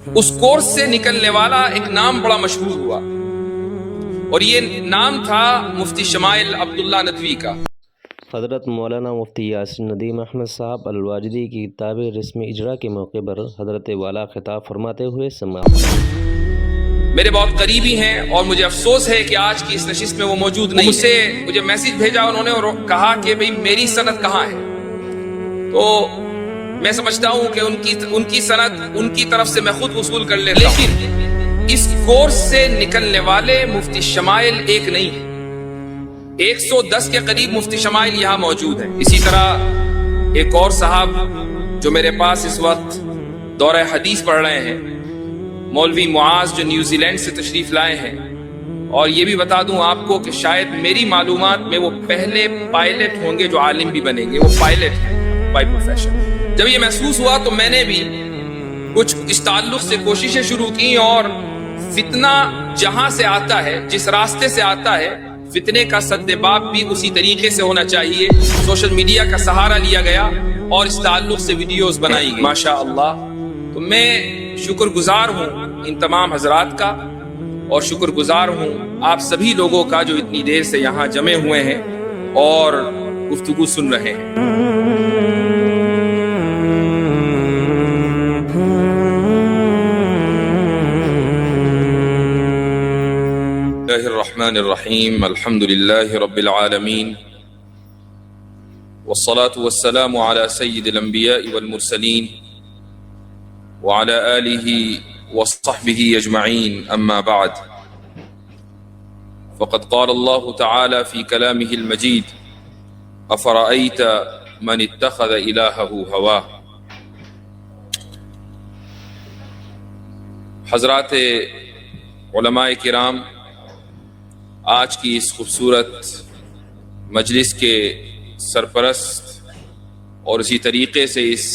اس course سے نکلنے والا ایک نام بڑا مشہور ہوا، اور یہ نام تھا مفتی شمائل عبداللہ ندوی کا۔ حضرت مولانا مفتی یاسر ندیم احمد صاحب الواجدی کی کتاب رسمی اجرا کے موقع پر حضرت والا خطاب فرماتے ہوئے سماعت۔ میرے بہت قریبی ہیں اور مجھے افسوس ہے کہ آج کی اس نشست میں وہ موجود نہیں۔ مجھے میسج بھیجا انہوں نے اور کہا کہ بھئی میری سند کہاں ہے؟ تو میں سمجھتا ہوں کہ ان کی سند ان کی طرف سے میں خود وصول کر لیتا ہوں، لیکن اس کورس سے نکلنے والے مفتی شمائل ایک نہیں ہے، 110 کے قریب مفتی شمائل یہاں موجود ہیں۔ اسی طرح ایک اور صاحب جو میرے پاس اس وقت دورہ حدیث پڑھ رہے ہیں، مولوی معاذ جو نیوزی لینڈ سے تشریف لائے ہیں، اور یہ بھی بتا دوں آپ کو کہ شاید میری معلومات میں وہ پہلے پائلٹ ہوں گے جو عالم بھی بنیں گے، وہ پائلٹ ہیں بائی پروفیشن۔ جب یہ محسوس ہوا تو میں نے بھی کچھ اس تعلق سے کوششیں شروع کی، اور فتنہ جہاں سے آتا ہے، جس راستے سے آتا ہے، فتنے کا سد باب بھی اسی طریقے سے ہونا چاہیے۔ سوشل میڈیا کا سہارا لیا گیا اور اس تعلق سے ویڈیوز بنائی گئی، ماشاء اللہ۔ تو میں شکر گزار ہوں ان تمام حضرات کا، اور شکر گزار ہوں آپ سبھی لوگوں کا جو اتنی دیر سے یہاں جمع ہوئے ہیں اور گفتگو سن رہے ہیں۔ اللہ الرحمن الرحیم، الحمد للہ رب العالمین، والصلاة والسلام على سید الانبیاء والمرسلین وعلى آلہ وصحبہ اجمعین، اما بعد، فقد قال اللہ تعالی فی کلامہ المجید: افرأیت من اتخذ الہہ ہواہ۔ حضرات علماء کرام، آج کی اس خوبصورت مجلس کے سرپرست اور اسی طریقے سے اس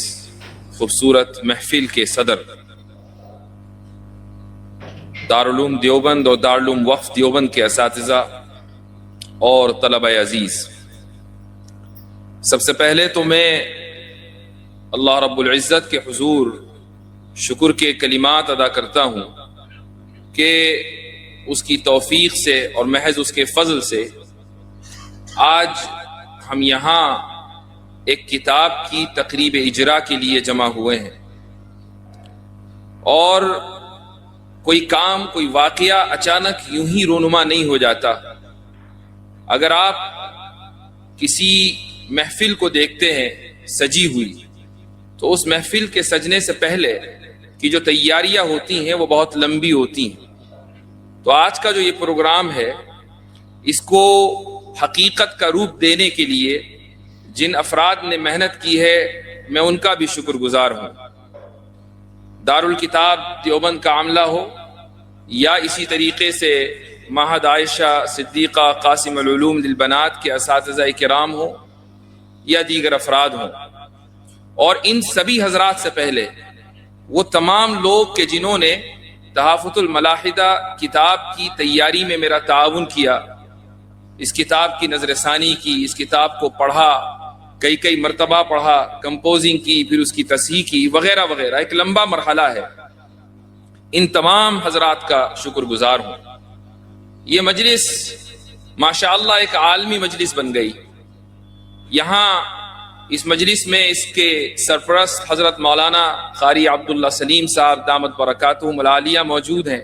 خوبصورت محفل کے صدر دارالعلوم دیوبند اور دارالعلوم وقف دیوبند کے اساتذہ اور طلبہ عزیز، سب سے پہلے تو میں اللہ رب العزت کے حضور شکر کے کلمات ادا کرتا ہوں کہ اس کی توفیق سے اور محض اس کے فضل سے آج ہم یہاں ایک کتاب کی تقریب اجرا کے لیے جمع ہوئے ہیں، اور کوئی کام، کوئی واقعہ اچانک یوں ہی رونما نہیں ہو جاتا۔ اگر آپ کسی محفل کو دیکھتے ہیں سجی ہوئی، تو اس محفل کے سجنے سے پہلے کی جو تیاریاں ہوتی ہیں وہ بہت لمبی ہوتی ہیں۔ تو آج کا جو یہ پروگرام ہے، اس کو حقیقت کا روپ دینے کے لیے جن افراد نے محنت کی ہے، میں ان کا بھی شکر گزار ہوں۔ دارالکتاب دیوبند کا عملہ ہو، یا اسی طریقے سے معہد عائشہ صدیقہ قاسم العلوم للبنات کے اساتذہ کرام ہوں، یا دیگر افراد ہوں، اور ان سبھی حضرات سے پہلے وہ تمام لوگ کہ جنہوں نے تحافظ الملاحدہ کتاب کی تیاری میں میرا تعاون کیا، اس کتاب کی نظر ثانی کی، اس کتاب کو پڑھا، کئی مرتبہ پڑھا، کمپوزنگ کی، پھر اس کی تصحیح کی، وغیرہ وغیرہ، ایک لمبا مرحلہ ہے۔ ان تمام حضرات کا شکر گزار ہوں۔ یہ مجلس ماشاءاللہ ایک عالمی مجلس بن گئی۔ یہاں اس مجلس میں اس کے سرپرست حضرت مولانا قاری عبداللہ سلیم صاحب دامت برکاتہم العالیہ موجود ہیں،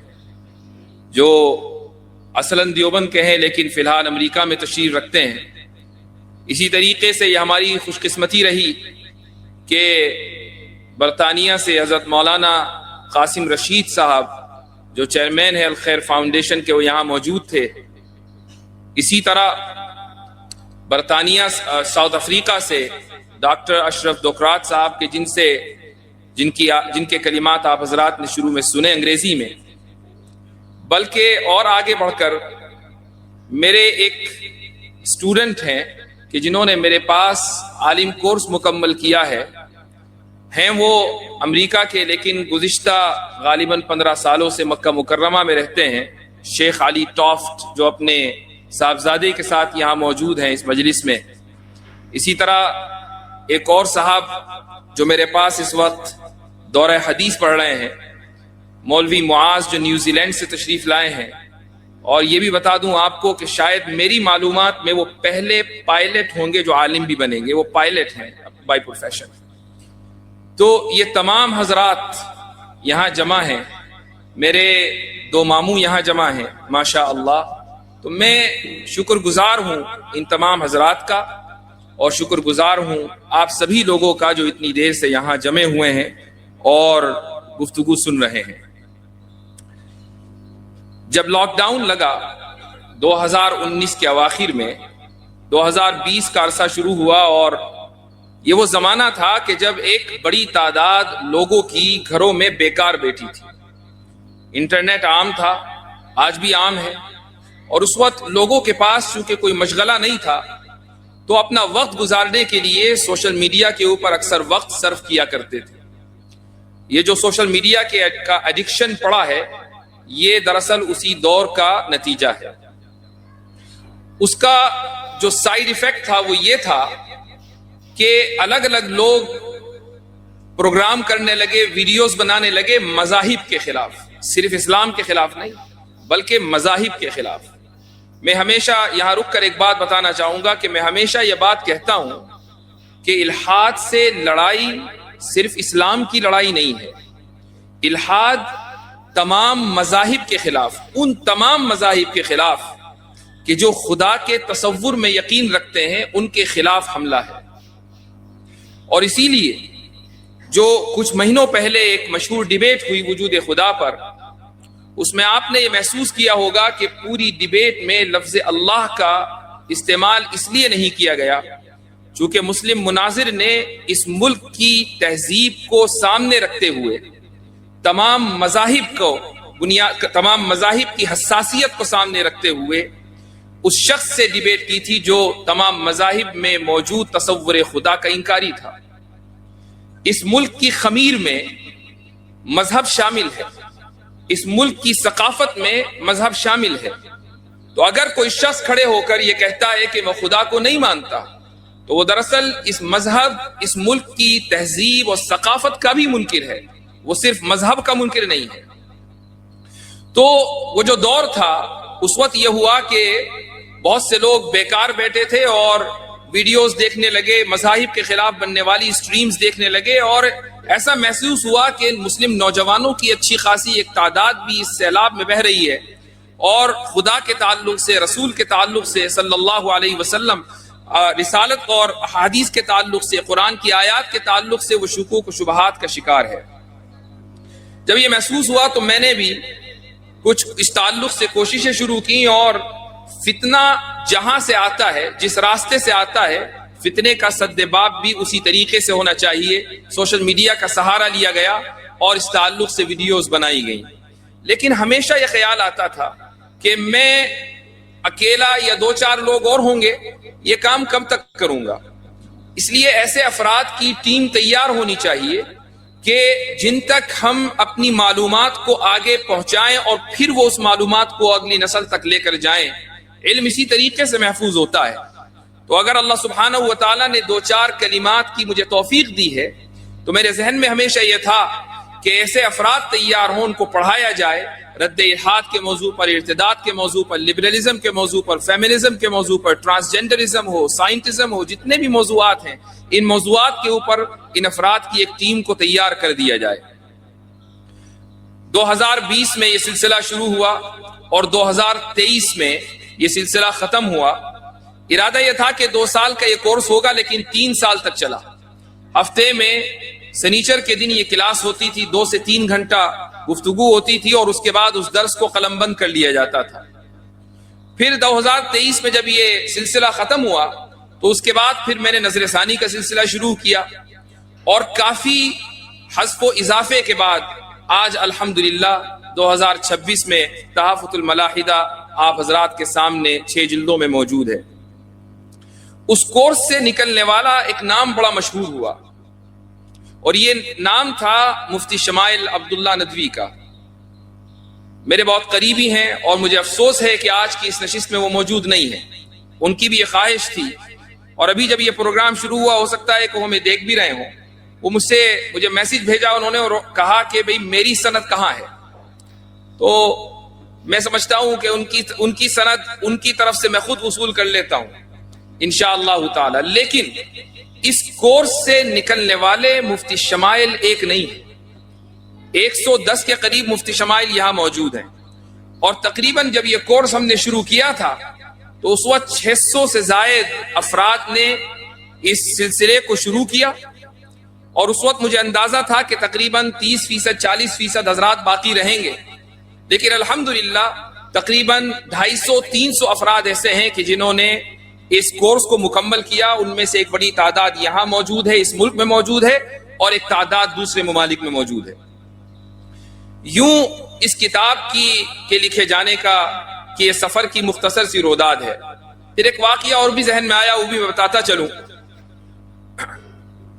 جو اصلاً دیوبند کے ہیں لیکن فی الحال امریکہ میں تشریف رکھتے ہیں۔ اسی طریقے سے یہ ہماری خوش قسمتی رہی کہ برطانیہ سے حضرت مولانا قاسم رشید صاحب جو چیئرمین ہے الخیر فاؤنڈیشن کے، وہ یہاں موجود تھے۔ اسی طرح برطانیہ ساؤتھ افریقہ سے ڈاکٹر اشرف دوکرات صاحب کے جن کے کلمات آپ حضرات نے شروع میں سنے انگریزی میں، بلکہ اور آگے بڑھ کر میرے ایک اسٹوڈنٹ ہیں کہ جنہوں نے میرے پاس عالم کورس مکمل کیا ہے، ہیں وہ امریکہ کے لیکن گزشتہ غالباً 15 سالوں سے مکہ مکرمہ میں رہتے ہیں، شیخ علی ٹافٹ، جو اپنے صاحبزادے کے ساتھ یہاں موجود ہیں اس مجلس میں۔ اسی طرح ایک اور صاحب جو میرے پاس اس وقت دورہ حدیث پڑھ رہے ہیں، مولوی معاذ جو نیوزی لینڈ سے تشریف لائے ہیں، اور یہ بھی بتا دوں آپ کو کہ شاید میری معلومات میں وہ پہلے پائلٹ ہوں گے جو عالم بھی بنیں گے، وہ پائلٹ ہیں بائی پروفیشن۔ تو یہ تمام حضرات یہاں جمع ہیں، میرے 2 ماموں یہاں جمع ہیں ماشاء اللہ۔ تو میں شکر گزار ہوں ان تمام حضرات کا، اور شکر گزار ہوں آپ سبھی لوگوں کا جو اتنی دیر سے یہاں جمع ہوئے ہیں اور گفتگو سن رہے ہیں۔ جب لاک ڈاؤن لگا 2019 کے اواخر میں، 2020 کا عرصہ شروع ہوا، اور یہ وہ زمانہ تھا کہ جب ایک بڑی تعداد لوگوں کی گھروں میں بیکار بیٹھی تھی۔ انٹرنیٹ عام تھا، آج بھی عام ہے، اور اس وقت لوگوں کے پاس چونکہ کوئی مشغلہ نہیں تھا تو اپنا وقت گزارنے کے لیے سوشل میڈیا کے اوپر اکثر وقت صرف کیا کرتے تھے۔ یہ جو سوشل میڈیا کا ایڈکشن پڑا ہے، یہ دراصل اسی دور کا نتیجہ ہے۔ اس کا جو سائیڈ ایفیکٹ تھا وہ یہ تھا کہ الگ الگ لوگ پروگرام کرنے لگے، ویڈیوز بنانے لگے مذاہب کے خلاف، صرف اسلام کے خلاف نہیں بلکہ مذاہب کے خلاف۔ میں ہمیشہ یہاں رک کر ایک بات بتانا چاہوں گا کہ میں ہمیشہ یہ بات کہتا ہوں کہ الحاد سے لڑائی صرف اسلام کی لڑائی نہیں ہے، الحاد تمام مذاہب کے خلاف، ان تمام مذاہب کے خلاف کہ جو خدا کے تصور میں یقین رکھتے ہیں، ان کے خلاف حملہ ہے۔ اور اسی لیے جو کچھ مہینوں پہلے ایک مشہور ڈیبیٹ ہوئی وجود خدا پر، اس میں آپ نے یہ محسوس کیا ہوگا کہ پوری ڈیبیٹ میں لفظ اللہ کا استعمال اس لیے نہیں کیا گیا چونکہ مسلم مناظر نے اس ملک کی تہذیب کو سامنے رکھتے ہوئے، تمام مذاہب کی حساسیت کو سامنے رکھتے ہوئے اس شخص سے ڈیبیٹ کی تھی جو تمام مذاہب میں موجود تصور خدا کا انکاری تھا۔ اس ملک کی خمیر میں مذہب شامل ہے، اس ملک کی ثقافت میں مذہب شامل ہے۔ تو اگر کوئی شخص کھڑے ہو کر یہ کہتا ہے کہ میں خدا کو نہیں مانتا، تو وہ دراصل اس مذہب، اس ملک کی تہذیب اور ثقافت کا بھی منکر ہے، وہ صرف مذہب کا منکر نہیں ہے۔ تو وہ جو دور تھا اس وقت یہ ہوا کہ بہت سے لوگ بیکار بیٹھے تھے اور ویڈیوز دیکھنے لگے، مذاہب کے خلاف بننے والی سٹریمز دیکھنے لگے، اور ایسا محسوس ہوا کہ مسلم نوجوانوں کی اچھی خاصی ایک تعداد بھی اس سیلاب میں بہہ رہی ہے، اور خدا کے تعلق سے، رسول کے تعلق سے صلی اللہ علیہ وسلم، رسالت اور حدیث کے تعلق سے، قرآن کی آیات کے تعلق سے وہ شکوک و شبہات کا شکار ہے۔ جب یہ محسوس ہوا تو میں نے بھی کچھ اس تعلق سے کوششیں شروع کی، اور فتنہ جہاں سے آتا ہے، جس راستے سے آتا ہے، فتنے کا سد باب بھی اسی طریقے سے ہونا چاہیے۔ سوشل میڈیا کا سہارا لیا گیا اور اس تعلق سے ویڈیوز بنائی گئیں، لیکن ہمیشہ یہ خیال آتا تھا کہ میں اکیلا یا 2-4 لوگ اور ہوں گے، یہ کام کب تک کروں گا؟ اس لیے ایسے افراد کی ٹیم تیار ہونی چاہیے کہ جن تک ہم اپنی معلومات کو آگے پہنچائیں اور پھر وہ اس معلومات کو اگلی نسل تک لے کر جائیں۔ علم اسی طریقے سے محفوظ ہوتا ہے۔ تو اگر اللہ سبحانہ و تعالیٰ نے 2-4 کلمات کی مجھے توفیق دی ہے تو میرے ذہن میں ہمیشہ یہ تھا کہ ایسے افراد تیار ہوں، ان کو پڑھایا جائے، رد الحاد کے موضوع پر، ارتداد کے موضوع پر، لبرلزم کے موضوع پر، فیمنزم کے موضوع پر، ٹرانسجنڈرزم ہو، سائنٹزم ہو، جتنے بھی موضوعات ہیں، ان موضوعات کے اوپر ان افراد کی ایک ٹیم کو تیار کر دیا جائے۔ 2020 میں یہ سلسلہ شروع ہوا اور 2023 میں یہ سلسلہ ختم ہوا۔ ارادہ یہ تھا کہ 2 سال کا یہ کورس ہوگا، لیکن 3 سال تک چلا۔ ہفتے میں سنیچر کے دن یہ کلاس ہوتی تھی، 2 سے 3 گھنٹہ گفتگو ہوتی تھی، اور اس کے بعد اس درس کو قلم بند کر لیا جاتا تھا۔ پھر 2023 میں جب یہ سلسلہ ختم ہوا تو اس کے بعد پھر میں نے نظر ثانی کا سلسلہ شروع کیا، اور کافی حذف و اضافے کے بعد آج الحمدللہ 2026 میں تحفۃ الملاحدہ آپ حضرات کے سامنے 6 جلدوں میں موجود ہے۔ اس کورس سے نکلنے والا ایک نام بڑا مشہور ہوا، اور یہ نام تھا مفتی شمائل عبداللہ ندوی کا۔ میرے بہت قریبی ہیں، اور مجھے افسوس ہے کہ آج کی اس نشست میں وہ موجود نہیں ہیں۔ ان کی بھی یہ خواہش تھی، اور ابھی جب یہ پروگرام شروع ہوا، ہو سکتا ہے کہ وہ ہمیں دیکھ بھی رہے ہوں، وہ مجھے میسج بھیجا انہوں نے اور کہا کہ بھئی میری سند کہاں ہے؟ تو میں سمجھتا ہوں کہ ان کی سند ان کی طرف سے میں خود وصول کر لیتا ہوں انشاءاللہ تعالی. لیکن اس کورس سے نکلنے والے مفتی شمائل ایک نہیں، 110 کے قریب مفتی شمائل یہاں موجود ہیں. اور تقریباً جب یہ کورس ہم نے شروع کیا تھا تو اس وقت 600 سے زائد افراد نے اس سلسلے کو شروع کیا، اور اس وقت مجھے اندازہ تھا کہ تقریباً 30% 40% حضرات باقی رہیں گے. لیکن الحمدللہ تقریباً 250-300 افراد ایسے ہیں کہ جنہوں نے اس کورس کو مکمل کیا. ان میں سے ایک بڑی تعداد یہاں موجود ہے، اس ملک میں موجود ہے، اور ایک تعداد دوسرے ممالک میں موجود ہے. یوں اس کتاب کے لکھے جانے کا کہ یہ سفر کی مختصر سی روداد ہے. پھر ایک واقعہ اور بھی ذہن میں آیا، وہ بھی میں بتاتا چلوں.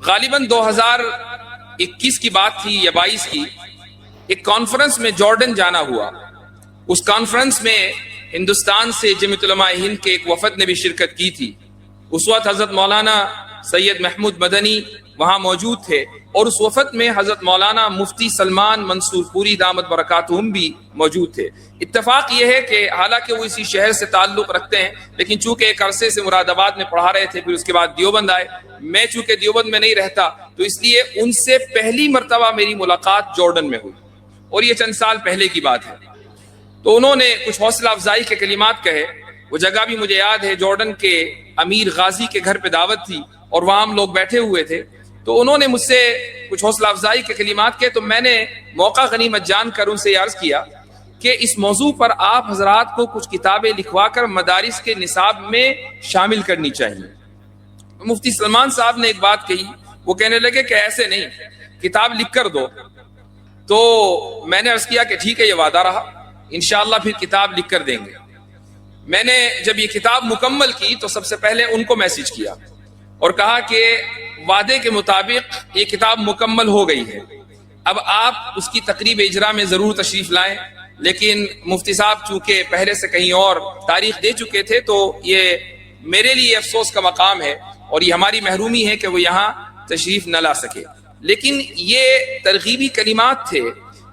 غالباً 2021 کی بات تھی یا 22 کی، ایک کانفرنس میں جارڈن جانا ہوا. اس کانفرنس میں ہندوستان سے جمعیت علماء ہند کے ایک وفد نے بھی شرکت کی تھی. اس وقت حضرت مولانا سید محمود مدنی وہاں موجود تھے، اور اس وفد میں حضرت مولانا مفتی سلمان منصور پوری دامت برکاتہم بھی موجود تھے. اتفاق یہ ہے کہ حالانکہ وہ اسی شہر سے تعلق رکھتے ہیں، لیکن چونکہ ایک عرصے سے مراد آباد میں پڑھا رہے تھے، پھر اس کے بعد دیوبند آئے. میں چونکہ دیوبند میں نہیں رہتا تو اس لیے ان سے پہلی مرتبہ میری ملاقات جارڈن میں ہوئی، اور یہ چند سال پہلے کی بات ہے. تو انہوں نے کچھ حوصلہ افزائی کے کلمات کہے. وہ جگہ بھی مجھے یاد ہے، جارڈن کے امیر غازی کے گھر پہ دعوت تھی اور وہاں ہم لوگ بیٹھے ہوئے تھے. تو انہوں نے مجھ سے کچھ حوصلہ افزائی کے کلمات کہے، تو میں نے موقع غنیمت جان کر ان سے یہ عرض کیا کہ اس موضوع پر آپ حضرات کو کچھ کتابیں لکھوا کر مدارس کے نصاب میں شامل کرنی چاہیے. مفتی سلمان صاحب نے ایک بات کہی، وہ کہنے لگے کہ ایسے نہیں، کتاب لکھ کر دو. تو میں نے عرض کیا کہ ٹھیک ہے، یہ وعدہ رہا، انشاءاللہ پھر کتاب لکھ کر دیں گے. میں نے جب یہ کتاب مکمل کی تو سب سے پہلے ان کو میسج کیا اور کہا کہ وعدے کے مطابق یہ کتاب مکمل ہو گئی ہے، اب آپ اس کی تقریب اجرا میں ضرور تشریف لائیں. لیکن مفتی صاحب چونکہ پہلے سے کہیں اور تاریخ دے چکے تھے تو یہ میرے لیے افسوس کا مقام ہے اور یہ ہماری محرومی ہے کہ وہ یہاں تشریف نہ لا سکے. لیکن یہ ترغیبی کلمات تھے،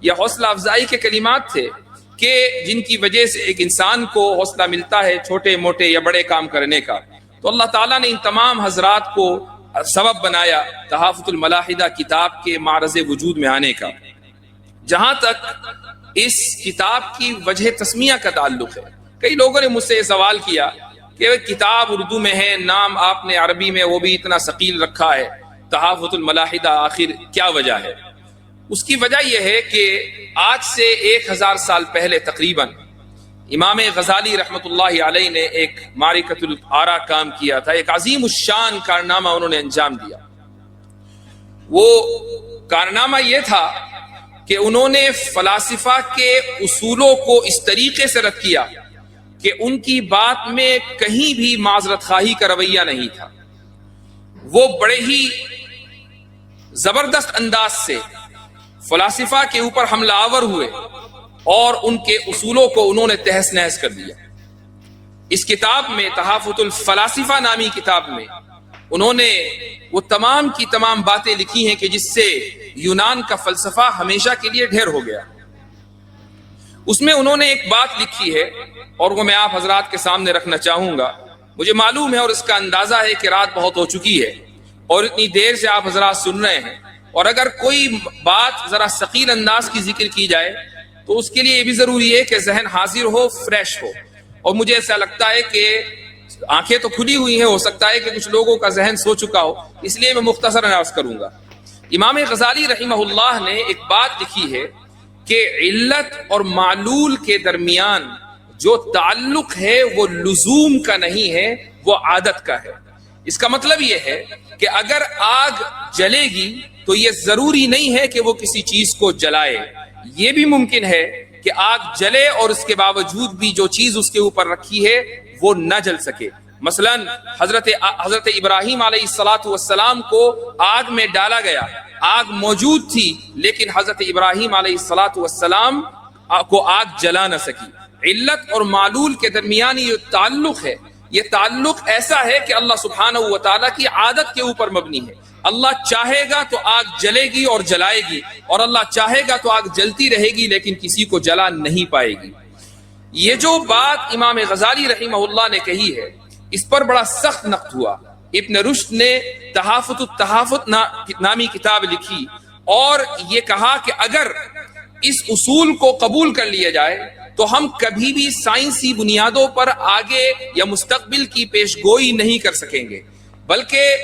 یہ حوصلہ افزائی کے کلمات تھے کہ جن کی وجہ سے ایک انسان کو حوصلہ ملتا ہے چھوٹے موٹے یا بڑے کام کرنے کا. تو اللہ تعالیٰ نے ان تمام حضرات کو سبب بنایا تحافظ الملاحدہ کتاب کے معرض وجود میں آنے کا. جہاں تک اس کتاب کی وجہ تسمیہ کا تعلق ہے، کئی لوگوں نے مجھ سے یہ سوال کیا کہ کتاب اردو میں ہے، نام آپ نے عربی میں وہ بھی اتنا ثقیل رکھا ہے، تحافظ الملاحدہ آخر کیا وجہ ہے؟ اس کی وجہ یہ ہے کہ آج سے 1000 سال پہلے تقریباً امام غزالی رحمۃ اللہ علیہ نے ایک معرکۃ الآراء کام کیا تھا، ایک عظیم الشان کارنامہ انہوں نے انجام دیا. وہ کارنامہ یہ تھا کہ انہوں نے فلاسفہ کے اصولوں کو اس طریقے سے رد کیا کہ ان کی بات میں کہیں بھی معذرت خواہی کا رویہ نہیں تھا. وہ بڑے ہی زبردست انداز سے فلاسفہ کے اوپر حملہ آور ہوئے اور ان کے اصولوں کو انہوں نے تہس نہس کر دیا. اس کتاب میں تحافظ الفلاسفہ نامی کتاب میں انہوں نے وہ تمام کی تمام باتیں لکھی ہیں کہ جس سے یونان کا فلسفہ ہمیشہ کے لیے ڈھیر ہو گیا. اس میں انہوں نے ایک بات لکھی ہے اور وہ میں آپ حضرات کے سامنے رکھنا چاہوں گا. مجھے معلوم ہے اور اس کا اندازہ ہے کہ رات بہت ہو چکی ہے اور اتنی دیر سے آپ حضرات سن رہے ہیں، اور اگر کوئی بات ذرا ثقیل انداز کی ذکر کی جائے تو اس کے لیے یہ بھی ضروری ہے کہ ذہن حاضر ہو، فریش ہو. اور مجھے ایسا لگتا ہے کہ آنکھیں تو کھلی ہوئی ہیں، ہو سکتا ہے کہ کچھ لوگوں کا ذہن سو چکا ہو، اس لیے میں مختصر عرض کروں گا. امام غزالی رحمہ اللہ نے ایک بات لکھی ہے کہ علت اور معلول کے درمیان جو تعلق ہے وہ لزوم کا نہیں ہے، وہ عادت کا ہے. اس کا مطلب یہ ہے کہ اگر آگ جلے گی تو یہ ضروری نہیں ہے کہ وہ کسی چیز کو جلائے. یہ بھی ممکن ہے کہ آگ جلے اور اس کے باوجود بھی جو چیز اس کے اوپر رکھی ہے وہ نہ جل سکے. مثلا حضرت ابراہیم علیہ السلام کو آگ میں ڈالا گیا، آگ موجود تھی لیکن حضرت ابراہیم علیہ السلام کو آگ جلا نہ سکی. علت اور معلول کے درمیان یہ تعلق ہے، یہ تعلق ایسا ہے کہ اللہ سبحانہ و تعالیٰ کی عادت کے اوپر مبنی ہے. اللہ چاہے گا تو آگ جلے گی اور جلائے گی، اور اللہ چاہے گا تو آگ جلتی رہے گی لیکن کسی کو جلا نہیں پائے گی۔ یہ جو بات امام غزالی رحمہ اللہ نے کہی ہے، اس پر بڑا سخت نقد ہوا۔ ابن رشد نے تحافظ التحافظ نامی کتاب لکھی اور یہ کہا کہ اگر اس اصول کو قبول کر لیا جائے تو ہم کبھی بھی سائنسی بنیادوں پر آگے یا مستقبل کی پیش گوئی نہیں کر سکیں گے، بلکہ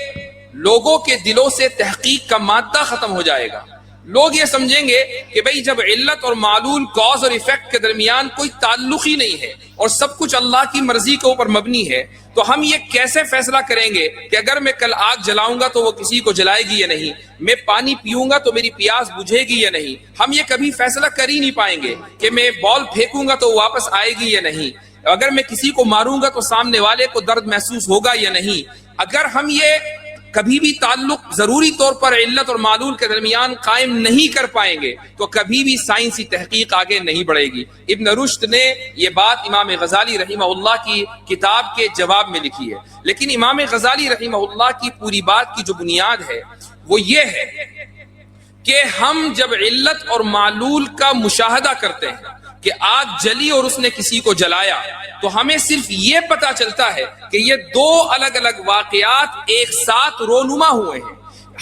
لوگوں کے دلوں سے تحقیق کا مادہ ختم ہو جائے گا۔ لوگ یہ سمجھیں گے کہ بھئی جب علت اور معلول، کاز اور ایفیکٹ کے درمیان کوئی تعلق ہی نہیں ہے اور سب کچھ اللہ کی مرضی کے اوپر مبنی ہے، تو ہم یہ کیسے فیصلہ کریں گے کہ اگر میں کل آگ جلاؤں گا تو وہ کسی کو جلائے گی یا نہیں، میں پانی پیوں گا تو میری پیاس بجھے گی یا نہیں۔ ہم یہ کبھی فیصلہ کر ہی نہیں پائیں گے کہ میں بال پھینکوں گا تو واپس آئے گی یا نہیں، اگر میں کسی کو ماروں گا تو سامنے والے کو درد محسوس ہوگا یا نہیں۔ اگر ہم یہ کبھی بھی تعلق ضروری طور پر علت اور معلول کے درمیان قائم نہیں کر پائیں گے تو کبھی بھی سائنسی تحقیق آگے نہیں بڑھے گی۔ ابن رشد نے یہ بات امام غزالی رحمہ اللہ کی کتاب کے جواب میں لکھی ہے، لیکن امام غزالی رحمہ اللہ کی پوری بات کی جو بنیاد ہے وہ یہ ہے کہ ہم جب علت اور معلول کا مشاہدہ کرتے ہیں کہ آگ جلی اور اس نے کسی کو جلایا، تو ہمیں صرف یہ پتا چلتا ہے کہ یہ دو الگ الگ واقعات ایک ساتھ رونما ہوئے ہیں۔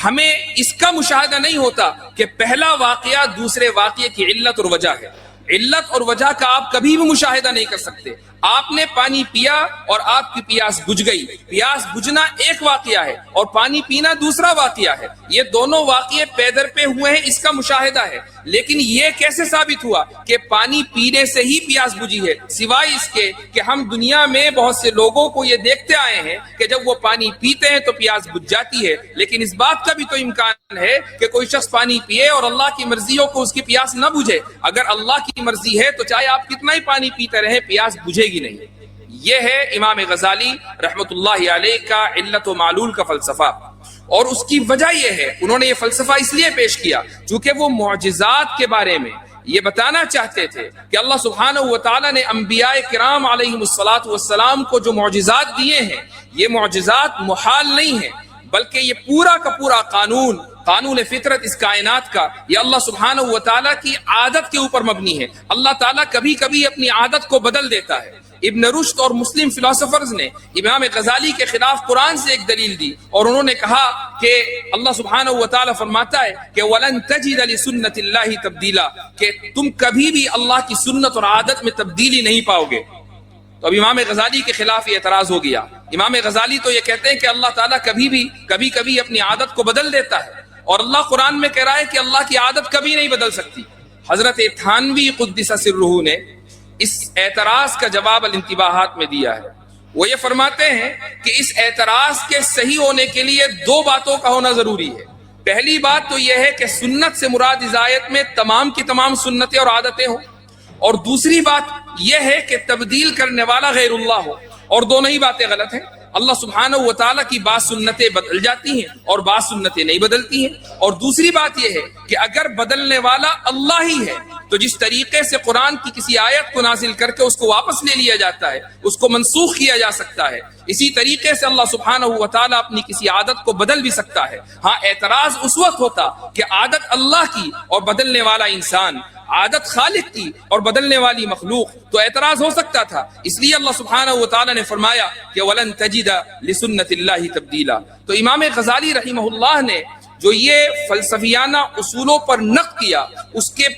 ہمیں اس کا مشاہدہ نہیں ہوتا کہ پہلا واقعہ دوسرے واقعے کی علت اور وجہ ہے۔ علت اور وجہ کا آپ کبھی بھی مشاہدہ نہیں کر سکتے۔ آپ نے پانی پیا اور آپ کی پیاس بجھ گئی، پیاس بجھنا ایک واقعہ ہے اور پانی پینا دوسرا واقعہ ہے، یہ دونوں واقعے پے در پہ ہوئے ہیں، اس کا مشاہدہ ہے۔ لیکن یہ کیسے ثابت ہوا کہ پانی پینے سے ہی پیاس بجھی ہے؟ سوائے اس کے کہ ہم دنیا میں بہت سے لوگوں کو یہ دیکھتے آئے ہیں کہ جب وہ پانی پیتے ہیں تو پیاس بجھ جاتی ہے، لیکن اس بات کا بھی تو امکان ہے کہ کوئی شخص پانی پیے اور اللہ کی مرضی ہو کو اس کی پیاس نہ بجھے۔ اگر اللہ کی مرضی ہے تو چاہے آپ کتنا ہی پانی پیتے رہیں پیاس بجھے گی نہیں۔ یہ ہے امام غزالی رحمت اللہ علیہ کا علت و معلول کا فلسفہ، اور اس کی وجہ یہ ہے، انہوں نے یہ فلسفہ اس لیے پیش کیا چونکہ وہ معجزات کے بارے میں یہ بتانا چاہتے تھے کہ اللہ سبحانہ و تعالیٰ نے انبیاء کرام علیہم السلام کو جو معجزات دیے ہیں، یہ معجزات محال نہیں ہیں، بلکہ یہ پورا کا پورا قانون فطرت اس کائنات کا یہ اللہ سبحانہ و تعالیٰ کی عادت کے اوپر مبنی ہے۔ اللہ تعالیٰ کبھی کبھی اپنی عادت کو بدل دیتا ہے۔ ابن رشد اور مسلم فلاسفرز نے امام غزالی کے خلاف قرآن سے ایک دلیل دی اور انہوں نے کہا کہ اللہ سبحانہ و تعالیٰ فرماتا ہے کہ وَلَن تَجِدَ لِسُنَّةِ اللَّهِ تَبْدِيلًا، کہ تم کبھی بھی اللہ کی سنت اور عادت میں تبدیلی نہیں پاؤ گے۔ تو اب امام غزالی کے خلاف یہ اعتراض ہو گیا۔ امام غزالی تو یہ کہتے ہیں کہ اللہ تعالیٰ کبھی کبھی اپنی عادت کو بدل دیتا ہے، اور اللہ قرآن میں کہہ رہا ہے کہ اللہ کی عادت کبھی نہیں بدل سکتی۔ حضرت تھانوی قدس سرہ نے اس اعتراض کا جواب الانتباہات میں دیا ہے۔ وہ یہ فرماتے ہیں کہ اس اعتراض کے صحیح ہونے کے لیے دو باتوں کا ہونا ضروری ہے۔ پہلی بات تو یہ ہے کہ سنت سے مراد اس آیت میں تمام کی تمام سنتیں اور عادتیں ہوں، اور دوسری بات یہ ہے کہ تبدیل کرنے والا غیر اللہ ہو، اور دونوں ہی باتیں غلط ہیں۔ اللہ سبحانہ و تعالیٰ کی بعض سنتیں بدل جاتی ہیں اور بعض سنتیں نہیں بدلتی ہیں، اور دوسری بات یہ ہے کہ اگر بدلنے والا اللہ ہی ہے تو جس طریقے سے قرآن کی کسی آیت کو نازل کر کے اس کو واپس لے لیا جاتا ہے، اس کو منسوخ کیا جا سکتا ہے، اسی طریقے سے اللہ سبحانہ و تعالیٰ اپنی کسی عادت کو بدل بھی سکتا ہے۔ ہاں اعتراض اس وقت ہوتا کہ عادت اللہ کی اور بدلنے والا انسان، عادت خالق کی اور بدلنے والی مخلوق، تو اعتراض ہو سکتا تھا۔ اس لیے اللہ سبحانہ و تعالیٰ نے فرمایا کہ وَلَن تَجِدَ لِسُنَّةِ اللَّهِ تَبْدِيلًا۔ تو امام غزالی رحمہ اللہ نے جو یہ فلسفیانہ اصولوں پر نقد کیا،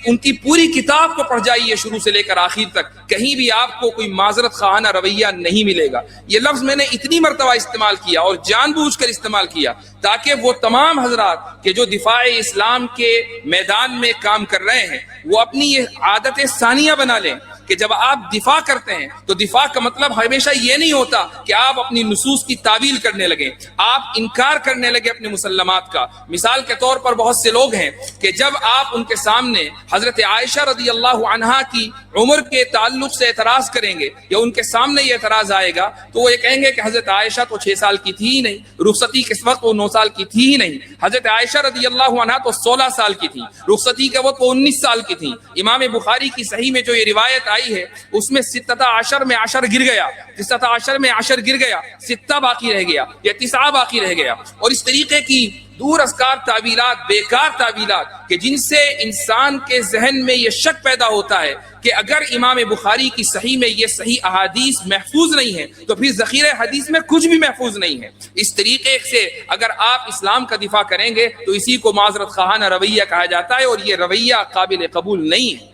ان کی پوری کتاب کو پڑھ جائیے شروع سے لے کر آخر تک، کہیں بھی آپ کو کوئی معذرت خواہانہ رویہ نہیں ملے گا۔ یہ لفظ میں نے اتنی مرتبہ استعمال کیا اور جان بوجھ کر استعمال کیا تاکہ وہ تمام حضرات کہ جو دفاع اسلام کے میدان میں کام کر رہے ہیں وہ اپنی یہ عادت ثانیہ بنا لیں کہ جب آپ دفاع کرتے ہیں تو دفاع کا مطلب ہمیشہ یہ نہیں ہوتا کہ آپ اپنی نصوص کی تعویل کرنے لگیں، آپ انکار کرنے لگے اپنے مسلمات کا۔ مثال کے طور پر بہت سے لوگ ہیں کہ جب آپ ان کے سامنے حضرت عائشہ رضی اللہ عنہا کی عمر کے تعلق سے اعتراض کریں گے یا ان کے سامنے یہ اعتراض آئے گا تو وہ یہ کہیں گے کہ حضرت عائشہ تو 6 سال کی تھی ہی نہیں، رخصتی کے وقت وہ 9 سال کی تھی ہی نہیں، حضرت عائشہ رضی اللہ عنہا تو 16 سال کی تھی، رخصتی کے وقت وہ 19 سال کی تھی۔ امام بخاری کی صحیح میں جو یہ روایت آئی ہے اس میں 16 میں 10 گر گیا، 16 میں 10 گر گیا، 6 باقی رہ گیا یا 9 باقی رہ گیا، اور اس طریقے کی دور ازکار تعویلات، بیکار تعویلات کہ جن سے انسان کے ذہن میں یہ شک پیدا ہوتا ہے کہ اگر امام بخاری کی صحیح میں یہ صحیح احادیث محفوظ نہیں ہے تو پھر ذخیرہ حدیث میں کچھ بھی محفوظ نہیں ہے۔ اس طریقے سے اگر آپ اسلام کا دفاع کریں گے تو اسی کو معذرت خواہانہ رویہ کہا جاتا ہے، اور یہ رویہ قابل قبول نہیں ہے۔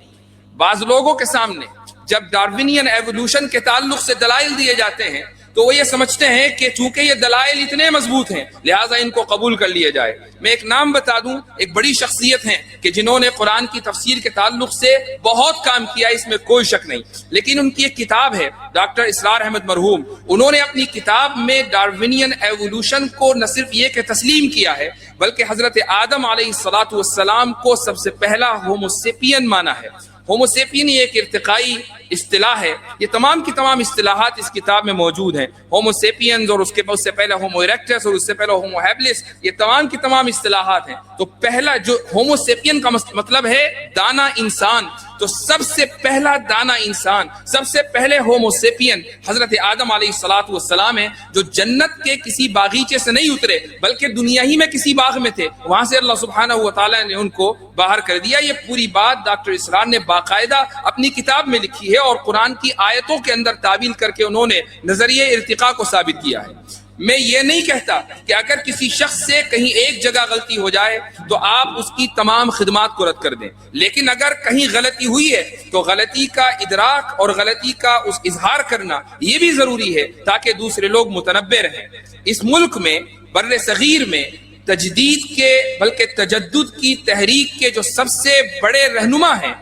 بعض لوگوں کے سامنے جب ڈارونین ایوولوشن کے تعلق سے دلائل دیے جاتے ہیں تو وہ یہ سمجھتے ہیں کہ چونکہ یہ دلائل اتنے مضبوط ہیں لہٰذا ان کو قبول کر لیا جائے۔ میں ایک نام بتا دوں، ایک بڑی شخصیت ہیں کہ جنہوں نے قرآن کی تفسیر کے تعلق سے بہت کام کیا، اس میں کوئی شک نہیں، لیکن ان کی ایک کتاب ہے ڈاکٹر اسرار احمد مرحوم، انہوں نے اپنی کتاب میں ڈارونین ایوولوشن کو نہ صرف یہ کہ تسلیم کیا ہے بلکہ حضرت آدم علیہ السلام کو سب سے پہلا ہومو سیپین مانا ہے۔ ہومو سیپین یہ ایک ارتقائی اصطلاح ہے، یہ تمام کی تمام اصطلاحات اس کتاب میں موجود ہیں۔ ہومو سیپینز اور اس سے پہلے ہومو ایریکٹس اور اس سے پہلے ہومو ہیبلس، یہ تمام کی تمام اصطلاحات ہیں۔ تو پہلا جو ہومو سیپین کا مطلب ہے دانا انسان، تو سب سے پہلا دانا انسان، سب سے پہلے ہومو سیپین حضرت آدم علیہ السلام ہیں، جو جنت کے کسی باغیچے سے نہیں اترے بلکہ دنیا ہی میں کسی باغ میں تھے، وہاں سے اللہ سبحانہ و تعالیٰ نے ان کو باہر کر دیا۔ یہ پوری بات ڈاکٹر اسرار نے باقاعدہ اپنی کتاب میں لکھی ہے اور قرآن کی آیتوں کے اندر تعبیر کر کے انہوں نے نظریہ ارتقاء کو ثابت کیا ہے۔ میں یہ نہیں کہتا کہ اگر کسی شخص سے کہیں ایک جگہ غلطی ہو جائے تو آپ اس کی تمام خدمات کو رد کر دیں، لیکن اگر کہیں غلطی ہوئی ہے تو غلطی کا ادراک اور غلطی کا اس اظہار کرنا یہ بھی ضروری ہے تاکہ دوسرے لوگ متنبہ رہیں۔ اس ملک میں بر صغیر میں تجدید کے بلکہ تجدد کی تحریک کے جو سب سے بڑے رہنما ہیں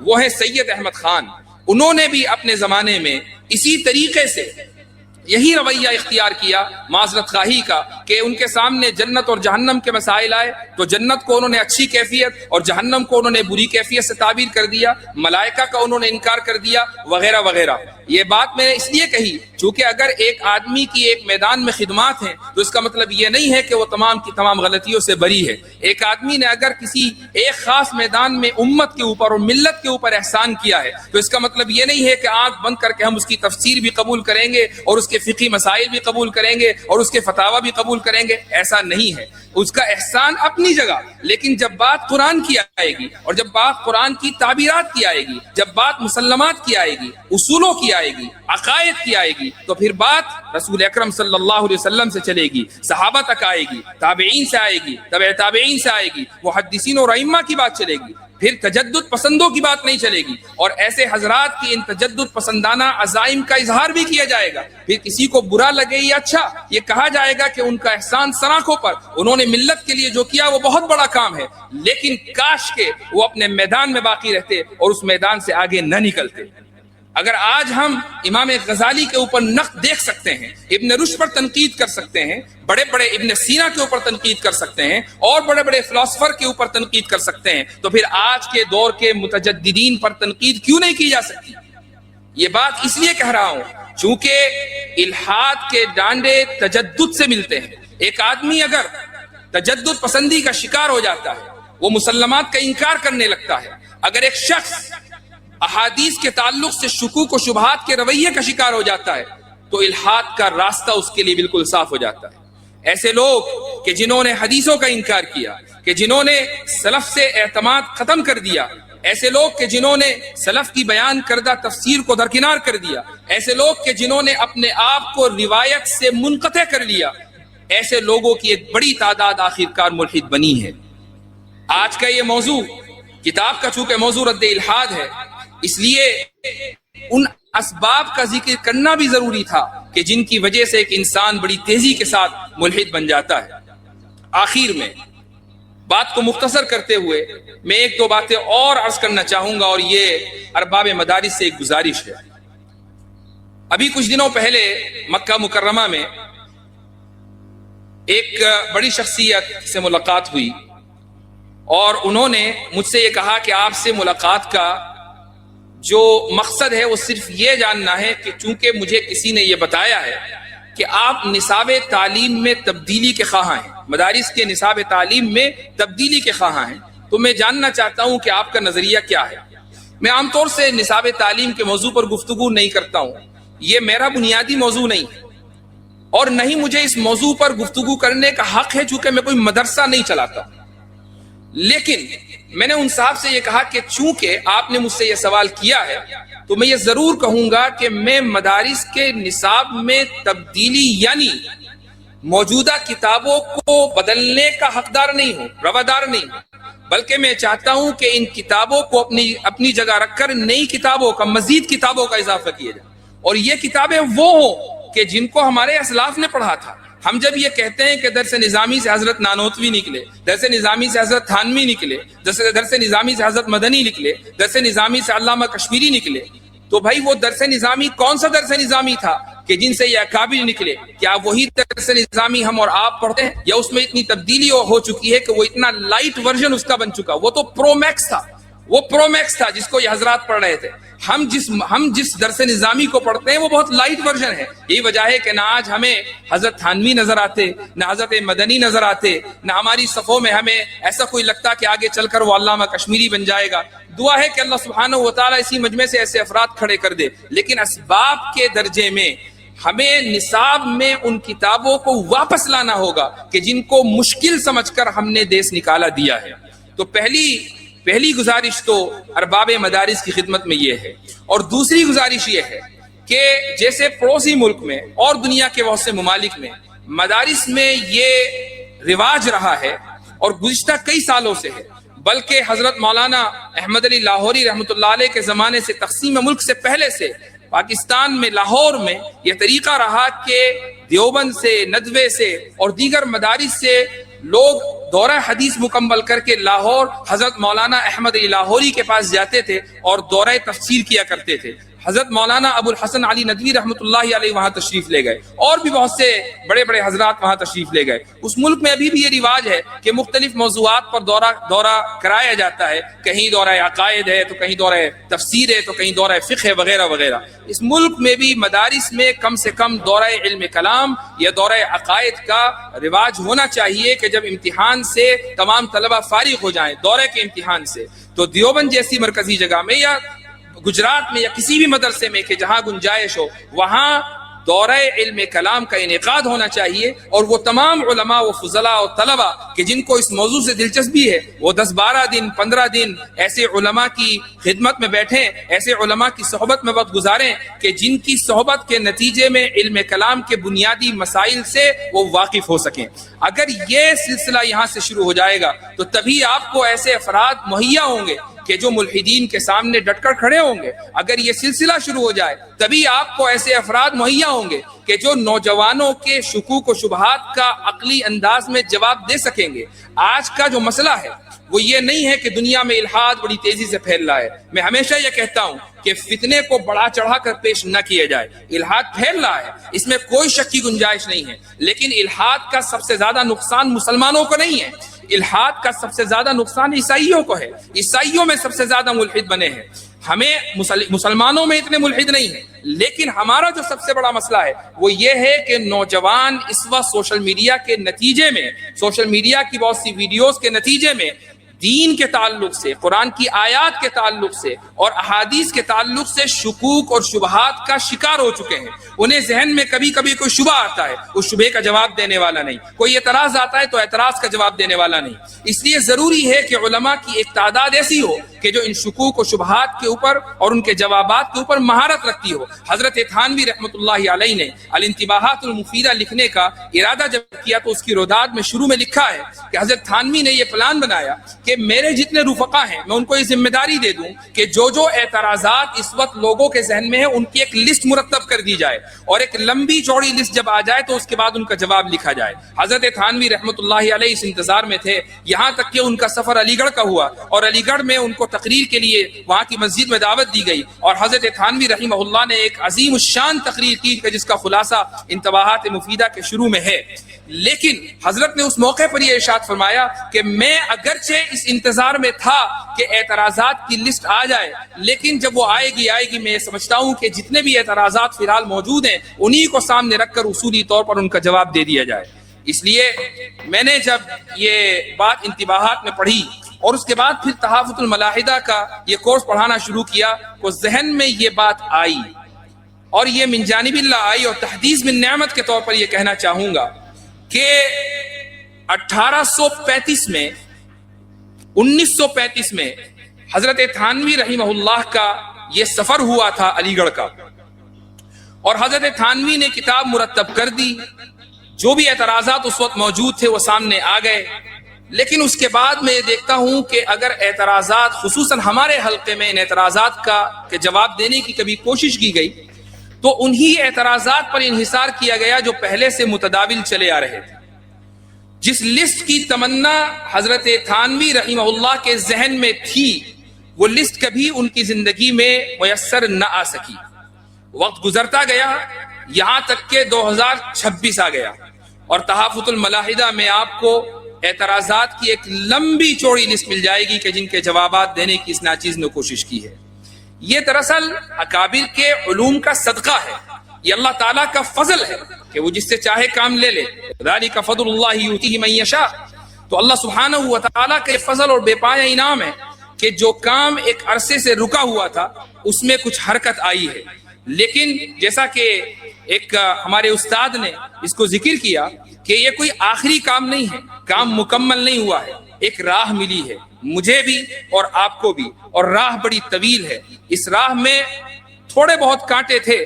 وہ ہیں سید احمد خان۔ انہوں نے بھی اپنے زمانے میں اسی طریقے سے یہی رویہ اختیار کیا معذرت خواہی کا کہ ان کے سامنے جنت اور جہنم کے مسائل آئے تو جنت کو انہوں نے اچھی کیفیت اور جہنم کو انہوں نے بری کیفیت سے تعبیر کر دیا، ملائکہ کا انہوں نے انکار کر دیا وغیرہ وغیرہ۔ یہ بات میں نے اس لیے کہی چونکہ اگر ایک آدمی کی ایک میدان میں خدمات ہیں تو اس کا مطلب یہ نہیں ہے کہ وہ تمام کی تمام غلطیوں سے بری ہے۔ ایک آدمی نے اگر کسی ایک خاص میدان میں امت کے اوپر اور ملت کے اوپر احسان کیا ہے تو اس کا مطلب یہ نہیں ہے کہ آنکھ بند کر کے ہم اس کی تفسیر بھی قبول کریں گے اور اس کے فقہی مسائل بھی قبول کریں گے اور اس کے فتاوی بھی قبول کریں گے، ایسا نہیں ہے۔ اس کا احسان اپنی جگہ، لیکن جب بات قرآن کی آئے گی اور جب بات قرآن کی تعبیرات کی آئے گی، جب بات مسلمات کی آئے گی، اصولوں کی آئے گی، عقائد کی آئے گی، تو پھر بات رسول اکرم صلی اللہ علیہ وسلم سے چلے گی، صحابہ تک آئے گی، تابعین سے آئے گی، تبع تابعین سے آئے گی، محدثین اور ائمہ کی بات چلے گی، پھر تجدد پسندوں کی بات نہیں چلے گی۔ اور ایسے حضرات کی ان تجدد پسندانہ عزائم کا اظہار بھی کیا جائے گا، پھر کسی کو برا لگے یا اچھا یہ کہا جائے گا کہ ان کا احسان سراخوں پر، انہوں نے ملت کے لیے جو کیا وہ بہت بڑا کام ہے، لیکن کاش کہ وہ اپنے میدان میں باقی رہتے اور اس میدان سے آگے نہ نکلتے۔ اگر آج ہم امام غزالی کے اوپر نقد دیکھ سکتے ہیں، ابن رشد پر تنقید کر سکتے ہیں، بڑے بڑے ابن سینا کے اوپر تنقید کر سکتے ہیں اور بڑے بڑے فلاسفر کے اوپر تنقید کر سکتے ہیں، تو پھر آج کے دور کے متجددین پر تنقید کیوں نہیں کی جا سکتی؟ یہ بات اس لیے کہہ رہا ہوں چونکہ الحاد کے ڈانڈے تجدد سے ملتے ہیں۔ ایک آدمی اگر تجدد پسندی کا شکار ہو جاتا ہے، وہ مسلمات کا انکار کرنے لگتا ہے، اگر ایک شخص احادیث کے تعلق سے شکوک و شبہات کے رویے کا شکار ہو جاتا ہے تو الحاد کا راستہ اس کے لیے بالکل صاف ہو جاتا ہے۔ ایسے لوگ کہ جنہوں نے حدیثوں کا انکار کیا، کہ جنہوں نے سلف سے اعتماد ختم کر دیا، ایسے لوگ کہ جنہوں نے سلف کی بیان کردہ تفسیر کو درکنار کر دیا، ایسے لوگ کہ جنہوں نے اپنے آپ کو روایت سے منقطع کر لیا، ایسے لوگوں کی ایک بڑی تعداد آخرکار ملحد بنی ہے۔ آج کا یہ موضوع کتاب کا چونکہ موضوع رد الحاد ہے، اس لیے ان اسباب کا ذکر کرنا بھی ضروری تھا کہ جن کی وجہ سے ایک انسان بڑی تیزی کے ساتھ ملحد بن جاتا ہے۔ آخر میں بات کو مختصر کرتے ہوئے میں ایک دو باتیں اور عرض کرنا چاہوں گا، اور یہ ارباب مدارس سے ایک گزارش ہے۔ ابھی کچھ دنوں پہلے مکہ مکرمہ میں ایک بڑی شخصیت سے ملاقات ہوئی اور انہوں نے مجھ سے یہ کہا کہ آپ سے ملاقات کا جو مقصد ہے وہ صرف یہ جاننا ہے کہ چونکہ مجھے کسی نے یہ بتایا ہے کہ آپ نصاب تعلیم میں تبدیلی کے خواہاں ہیں، مدارس کے نصاب تعلیم میں تبدیلی کے خواہاں ہیں، تو میں جاننا چاہتا ہوں کہ آپ کا نظریہ کیا ہے۔ میں عام طور سے نصاب تعلیم کے موضوع پر گفتگو نہیں کرتا ہوں، یہ میرا بنیادی موضوع نہیں ہے، اور نہ ہی مجھے اس موضوع پر گفتگو کرنے کا حق ہے، چونکہ میں کوئی مدرسہ نہیں چلاتا۔ لیکن میں نے ان صاحب سے یہ کہا کہ چونکہ آپ نے مجھ سے یہ سوال کیا ہے تو میں یہ ضرور کہوں گا کہ میں مدارس کے نصاب میں تبدیلی یعنی موجودہ کتابوں کو بدلنے کا حقدار نہیں ہوں، روادار نہیں ہوں، بلکہ میں چاہتا ہوں کہ ان کتابوں کو اپنی جگہ رکھ کر نئی کتابوں کا، مزید کتابوں کا اضافہ کیا جائے، اور یہ کتابیں وہ ہوں کہ جن کو ہمارے اسلاف نے پڑھا تھا۔ ہم جب یہ کہتے ہیں کہ درس نظامی سے حضرت نانوتوی نکلے، درس نظامی سے حضرت تھانوی نکلے، درس نظامی سے حضرت مدنی نکلے، درس نظامی سے علامہ کشمیری نکلے، تو بھائی وہ درس نظامی کون سا درس نظامی تھا کہ جن سے یہ اکابر نکلے؟ کیا وہی درس نظامی ہم اور آپ پڑھتے ہیں، یا اس میں اتنی تبدیلی ہو چکی ہے کہ وہ اتنا لائٹ ورژن اس کا بن چکا؟ وہ تو پرو میکس تھا، وہ پرو میکس تھا جس کو یہ حضرات پڑھ رہے تھے۔ ہم جس درس نظامی کو پڑھتے ہیں وہ بہت لائٹ ورژن ہے۔ یہی وجہ ہے کہ نہ آج ہمیں حضرت تھانوی نظر آتے، نہ حضرت مدنی نظر آتے، نہ ہماری صفوں میں ہمیں ایسا کوئی لگتا کہ آگے چل کر وہ علامہ کشمیری بن جائے گا۔ دعا ہے کہ اللہ سبحانہ و تعالیٰ اسی مجمع سے ایسے افراد کھڑے کر دے، لیکن اسباب کے درجے میں ہمیں نصاب میں ان کتابوں کو واپس لانا ہوگا کہ جن کو مشکل سمجھ کر ہم نے دیس نکالا دیا ہے۔ تو پہلی گزارش تو ارباب مدارس کی خدمت میں یہ ہے، اور دوسری گزارش یہ ہے کہ جیسے پڑوسی ملک میں اور دنیا کے بہت سے ممالک میں مدارس میں یہ رواج رہا ہے اور گزشتہ کئی سالوں سے ہے، بلکہ حضرت مولانا احمد علی لاہوری رحمۃ اللہ علیہ کے زمانے سے، تقسیم ملک سے پہلے سے پاکستان میں لاہور میں یہ طریقہ رہا کہ دیوبند سے، ندوے سے اور دیگر مدارس سے لوگ دورہ حدیث مکمل کر کے لاہور حضرت مولانا احمد علی لاہوری کے پاس جاتے تھے اور دورہ تفسیر کیا کرتے تھے۔ حضرت مولانا ابو الحسن علی ندوی رحمۃ اللہ علیہ وہاں تشریف لے گئے، اور بھی بہت سے بڑے بڑے حضرات وہاں تشریف لے گئے۔ اس ملک میں ابھی بھی یہ رواج ہے کہ مختلف موضوعات پر دورہ کرایا جاتا ہے، کہیں دورہ عقائد ہے تو کہیں دورہ تفسیر ہے تو کہیں دورہ فقہ ہے، وغیرہ وغیرہ۔ اس ملک میں بھی مدارس میں کم سے کم دورہ علم کلام یا دورہ عقائد کا رواج ہونا چاہیے کہ جب امتحان سے تمام طلبہ فارغ ہو جائیں، دورے کے امتحان سے، تو دیوبند جیسی مرکزی جگہ میں یا گجرات میں یا کسی بھی مدرسے میں کہ جہاں گنجائش ہو، وہاں دورہ علم کلام کا انعقاد ہونا چاہیے، اور وہ تمام علماء و فضلاء و طلبہ کہ جن کو اس موضوع سے دلچسپی ہے وہ 10-12 دن 15 دن ایسے علماء کی خدمت میں بیٹھیں، ایسے علماء کی صحبت میں وقت گزاریں کہ جن کی صحبت کے نتیجے میں علم کلام کے بنیادی مسائل سے وہ واقف ہو سکیں۔ اگر یہ سلسلہ یہاں سے شروع ہو جائے گا تو تبھی آپ کو ایسے افراد مہیا ہوں گے کہ جو ملحدین کے سامنے ڈٹ کر کھڑے ہوں گے۔ اگر یہ سلسلہ شروع ہو جائے تبھی آپ کو ایسے افراد مہیا ہوں گے کہ جو نوجوانوں کے شکوک و شبہات کا عقلی انداز میں جواب دے سکیں گے۔ آج کا جو مسئلہ ہے وہ یہ نہیں ہے کہ دنیا میں الحاد بڑی تیزی سے پھیل رہا ہے۔ میں ہمیشہ یہ کہتا ہوں کہ فتنے کو بڑھا چڑھا کر پیش نہ کیا جائے۔ الحاد پھیل رہا ہے، اس میں کوئی شک کی گنجائش نہیں ہے، لیکن الحاد کا سب سے زیادہ نقصان مسلمانوں کو نہیں ہے، الحاد کا سب سے زیادہ نقصان عیسائیوں کو ہے۔ عیسائیوں میں سب سے زیادہ ملحد بنے ہیں، ہمیں مسلمانوں میں اتنے ملحد نہیں ہیں۔ لیکن ہمارا جو سب سے بڑا مسئلہ ہے وہ یہ ہے کہ نوجوان اس وقت سوشل میڈیا کے نتیجے میں، سوشل میڈیا کی بہت سی ویڈیوز کے نتیجے میں دین کے تعلق سے، قرآن کی آیات کے تعلق سے اور احادیث کے تعلق سے شکوک اور شبہات کا شکار ہو چکے ہیں۔ انہیں ذہن میں کبھی کبھی کوئی شبہ آتا ہے، اس شبہ کا جواب دینے والا نہیں، کوئی اعتراض آتا ہے تو اعتراض کا جواب دینے والا نہیں۔ اس لیے ضروری ہے کہ علماء کی ایک تعداد ایسی ہو کہ جو ان شکوک و شبہات کے اوپر اور ان کے جوابات کے اوپر مہارت رکھتی ہو۔ حضرت تھانوی رحمۃ اللہ علیہ نے الانتباہات المفیدہ لکھنے کا ارادہ جب کیا تو اس کی روداد میں شروع میں لکھا ہے کہ حضرت تھانوی نے یہ پلان بنایا کہ میرے جتنے رفقا ہیں میں ان کو یہ ذمہ داری دے دوں کہ جو اعتراضات اس وقت لوگوں کے ذہن میں ہیں ان کی ایک لسٹ مرتب کر دی جائے، اور ایک لمبی چوڑی لسٹ جب آ جائے تو اس کے بعد ان کا جواب لکھا جائے۔ حضرت تھانوی رحمۃ اللہ علیہ اس انتظار میں تھے، یہاں تک کہ ان کا سفر علی گڑھ کا ہوا، اور علی گڑھ میں ان کو تقریر کے لیے وہاں کی مسجد میں دعوت دی گئی، اور حضرت تھانوی رحمہ اللہ نے ایک عظیم الشان تقریر کی جس کا خلاصہ انتباہات مفیدہ کے شروع میں ہے۔ لیکن حضرت نے اس موقع پر یہ ارشاد فرمایا کہ میں اگرچہ اس انتظار میں تھا کہ اعتراضات کی لسٹ آ جائے، لیکن جب وہ آئے گی میں یہ سمجھتا ہوں کہ جتنے بھی اعتراضات فی الحال موجود ہیں انہی کو سامنے رکھ کر اصولی طور پر ان کا جواب دے دیا جائے۔ اس لیے میں نے جب یہ بات انتباہات میں پڑھی اور اس کے بعد پھر تحافظ الملاحدہ کا یہ کورس پڑھانا شروع کیا تو ذہن میں یہ بات آئی اور یہ من جانب اللہ آئی، اور تحدیث من نعمت کے طور پر یہ کہنا چاہوں گا کہ 1835 میں 1935 میں حضرت تھانوی رحمہ اللہ کا یہ سفر ہوا تھا علی گڑھ کا، اور حضرت تھانوی نے کتاب مرتب کر دی، جو بھی اعتراضات اس وقت موجود تھے وہ سامنے آ گئے، لیکن اس کے بعد میں یہ دیکھتا ہوں کہ اگر اعتراضات خصوصاً ہمارے حلقے میں ان اعتراضات کا کہ جواب دینے کی کبھی کوشش کی گئی تو انہی اعتراضات پر انحصار کیا گیا جو پہلے سے متداول چلے آ رہے تھے۔ جس لسٹ کی تمنا حضرت تھانوی رحمہ اللہ کے ذہن میں تھی وہ لسٹ کبھی ان کی زندگی میں میسر نہ آ سکی۔ وقت گزرتا گیا، یہاں تک کہ 2026 آ گیا، اور تحافظ الملاحدہ میں آپ کو اعتراضات کی ایک لمبی چوڑی لسٹ مل جائے گی کہ جن کے جوابات دینے کی اس ناچیز نے کوشش کی ہے۔ یہ دراصل اکابر کے علوم کا صدقہ ہے، یہ اللہ تعالیٰ کا فضل ہے کہ وہ جس سے چاہے کام لے لے، ذالک فضل اللہ یؤتیہ من یشاء۔ تو اللہ سبحانہ و تعالیٰ کا یہ فضل اور بے پایہ انعام ہے کہ جو کام ایک عرصے سے رکا ہوا تھا اس میں کچھ حرکت آئی ہے، لیکن جیسا کہ ایک ہمارے استاد نے اس کو ذکر کیا کہ یہ کوئی آخری کام نہیں ہے، کام مکمل نہیں ہوا ہے، ایک راہ ملی ہے مجھے بھی اور آپ کو بھی، اور راہ بڑی طویل ہے۔ اس راہ میں تھوڑے بہت کانٹے تھے،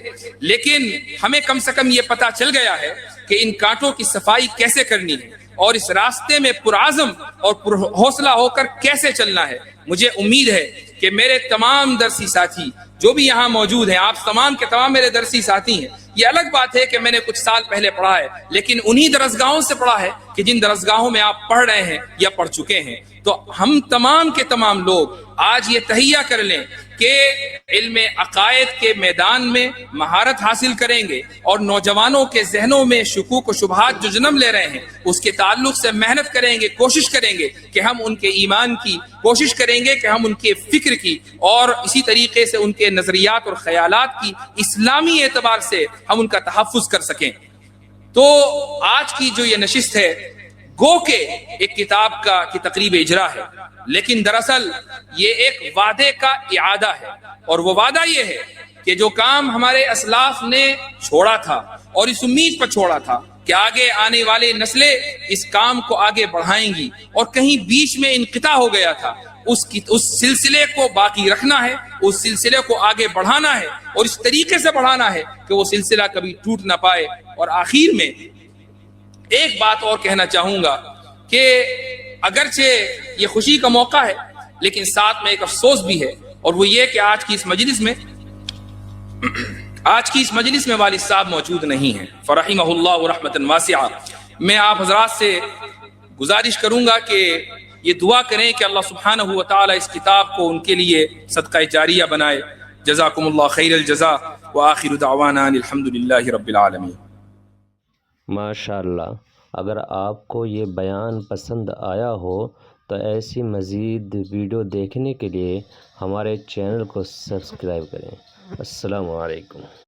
لیکن ہمیں کم سے کم یہ پتا چل گیا ہے کہ ان کانٹوں کی صفائی کیسے کرنی ہے اور اس راستے میں پرعزم اور حوصلہ ہو کر کیسے چلنا ہے۔ مجھے امید ہے کہ میرے تمام درسی ساتھی جو بھی یہاں موجود ہیں، آپ تمام کے تمام میرے درسی ساتھی ہیں۔ یہ الگ بات ہے کہ میں نے کچھ سال پہلے پڑھا ہے، لیکن انہی درسگاہوں سے پڑھا ہے کہ جن درسگاہوں میں آپ پڑھ رہے ہیں یا پڑھ چکے ہیں۔ تو ہم تمام کے تمام لوگ آج یہ تہیہ کر لیں کہ علم عقائد کے میدان میں مہارت حاصل کریں گے، اور نوجوانوں کے ذہنوں میں شکوک و شبہات جو جنم لے رہے ہیں اس کے تعلق سے محنت کریں گے، کوشش کریں گے کہ ہم ان کے ایمان کی، کوشش کریں گے کہ ہم ان کے فکر کی، اور اسی طریقے سے ان کے نظریات اور خیالات کی اسلامی اعتبار سے ہم ان کا تحفظ کر سکیں۔ تو آج کی جو یہ نشست ہے گو کہ ایک کتاب کی تقریب اجرا ہے، لیکن دراصل یہ ایک وعدے کا اعادہ ہے، اور وہ وعدہ یہ ہے کہ جو کام ہمارے اسلاف نے چھوڑا تھا اور اس امید پر چھوڑا تھا کہ آگے آنے والے نسلیں اس کام کو آگے بڑھائیں گی، اور کہیں بیچ میں انقطاع ہو گیا تھا، اس سلسلے کو باقی رکھنا ہے، اس سلسلے کو آگے بڑھانا ہے، اور اس طریقے سے بڑھانا ہے کہ وہ سلسلہ کبھی ٹوٹ نہ پائے۔ اور آخر میں ایک بات اور کہنا چاہوں گا کہ اگرچہ یہ خوشی کا موقع ہے لیکن ساتھ میں ایک افسوس بھی ہے، اور وہ یہ کہ آج کی اس مجلس میں والد صاحب موجود نہیں ہیں، فرحمہ اللہ رحمۃ واسعہ۔ میں آپ حضرات سے گزارش کروں گا کہ یہ دعا کریں کہ اللہ سبحانہ و تعالی اس کتاب کو ان کے لیے صدقہ جاریہ بنائے۔ جزاکم اللہ خیر الجزاء، وآخر دعوانا الحمدللہ رب العالمین۔ ماشاء اللہ، اگر آپ کو یہ بیان پسند آیا ہو تو ایسی مزید ویڈیو دیکھنے کے لیے ہمارے چینل کو سبسکرائب کریں۔ السلام علیکم۔